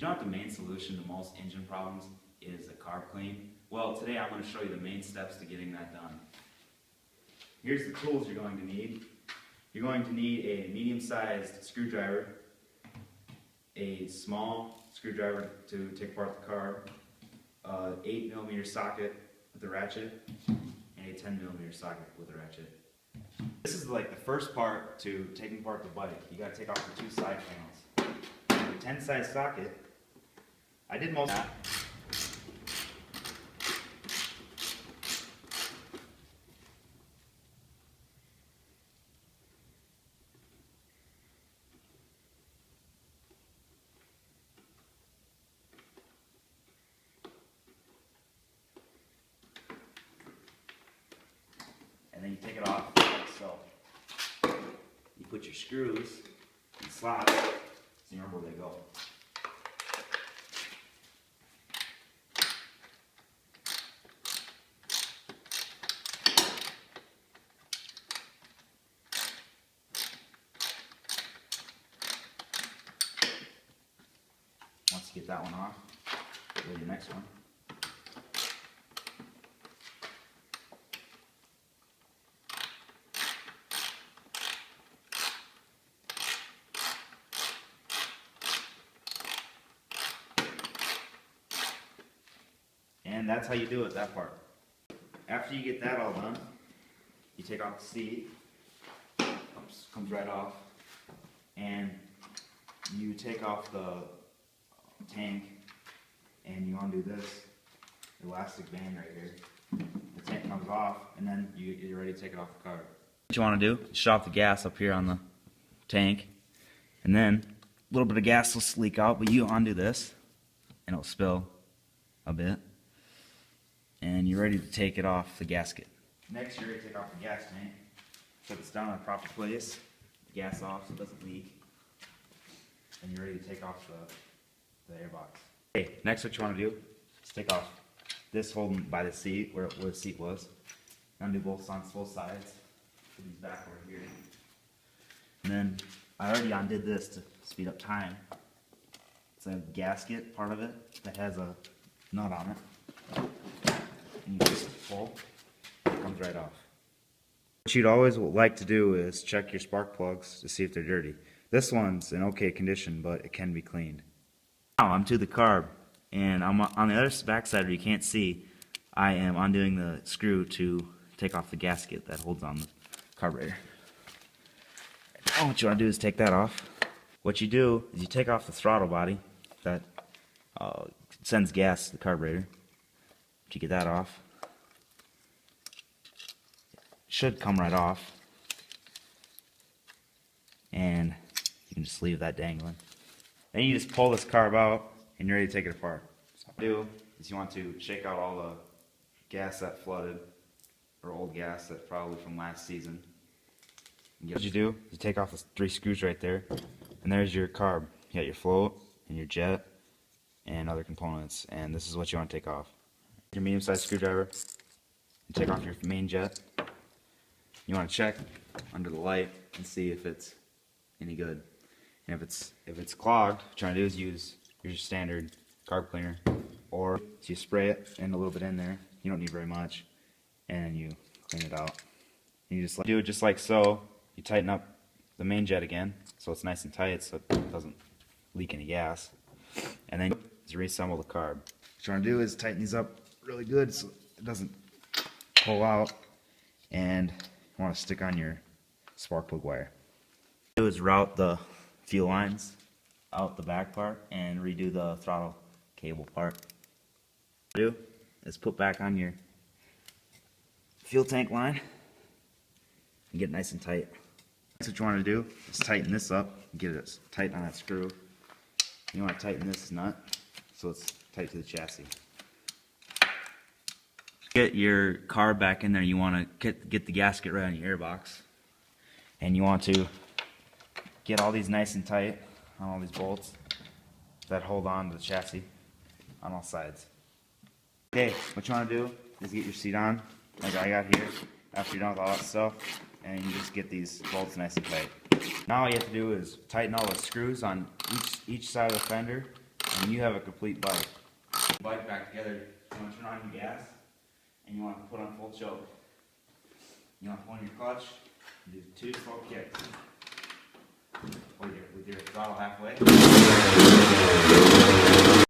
You know what the main solution to most engine problems is a carb clean? Well, today I'm going to show you the main steps to getting that done. Here's the tools you're going to need. You're going to need a medium-sized screwdriver, a small screwdriver to take apart the carb, an 8mm socket with a ratchet, and a 10mm socket with a ratchet. This is like the first part to taking apart the bike. You got to take off the two side panels. The 10 size socket, I did most of that. And then you take it off like so. You put your screws in slots so you remember where they go. Once you get that one off, go to the next one. And that's how you do it, that part. After you get that all done, you take off the seat, comes right off, and you take off the tank, and you undo this elastic band right here. The tank comes off, and then you're ready to take it off the car. What you want to do is shut off the gas up here on the tank, and then a little bit of gas will leak out, but you undo this, and it'll spill a bit. And you're ready to take it off the gasket. Next, you're ready to take off the gas tank. Put this down in a proper place, the gas off so it doesn't leak. And you're ready to take off the airbox. Okay, next what you want to do is take off this holding by the seat, where the seat was. Undo both sides. Put these back over here. And then I already undid this to speed up time. It's a gasket part of it that has a nut on it. And you just pull, it comes right off. What you'd always like to do is check your spark plugs to see if they're dirty. This one's in okay condition, but it can be cleaned. Now I'm to the carb, and I'm on the other back side where you can't see. I am undoing the screw to take off the gasket that holds on the carburetor. Now what you want to do is take that off. What you do is you take off the throttle body that sends gas to the carburetor. You get that off. It should come right off. And you can just leave that dangling. Then you just pull this carb out and you're ready to take it apart. So what you do is you want to shake out all the gas that flooded, or old gas that's probably from last season. What you do is you take off the 3 screws right there, and there's your carb. You got your float and your jet and other components, and this is what you want to take off. Your medium-sized screwdriver and take off your main jet. You want to check under the light and see if it's any good. And if it's clogged, what you want to do is use your standard carb cleaner, or you spray it and a little bit in there. You don't need very much, and you clean it out. And you just do it just like so. You tighten up the main jet again so it's nice and tight so it doesn't leak any gas, and then you reassemble the carb. What you want to do is tighten these up really good so it doesn't pull out, and you want to stick on your spark plug wire. What you do is route the fuel lines out the back part and redo the throttle cable part. What you do is put back on your fuel tank line and get it nice and tight. Next, what you want to do is tighten this up and get it tight on that screw. You want to tighten this nut so it's tight to the chassis. Get your carb back in there. You want to get the gasket right on your airbox, and you want to get all these nice and tight on all these bolts that hold on to the chassis on all sides. Okay, what you want to do is get your seat on like I got here after you're done with all that stuff, and you just get these bolts nice and tight. Now all you have to do is tighten all the screws on each side of the fender and you have a complete bike. Bike back together. You want to turn on your gas, and you want to put on full choke. You want to pull on your clutch, and do 2 slow kicks. With your throttle halfway.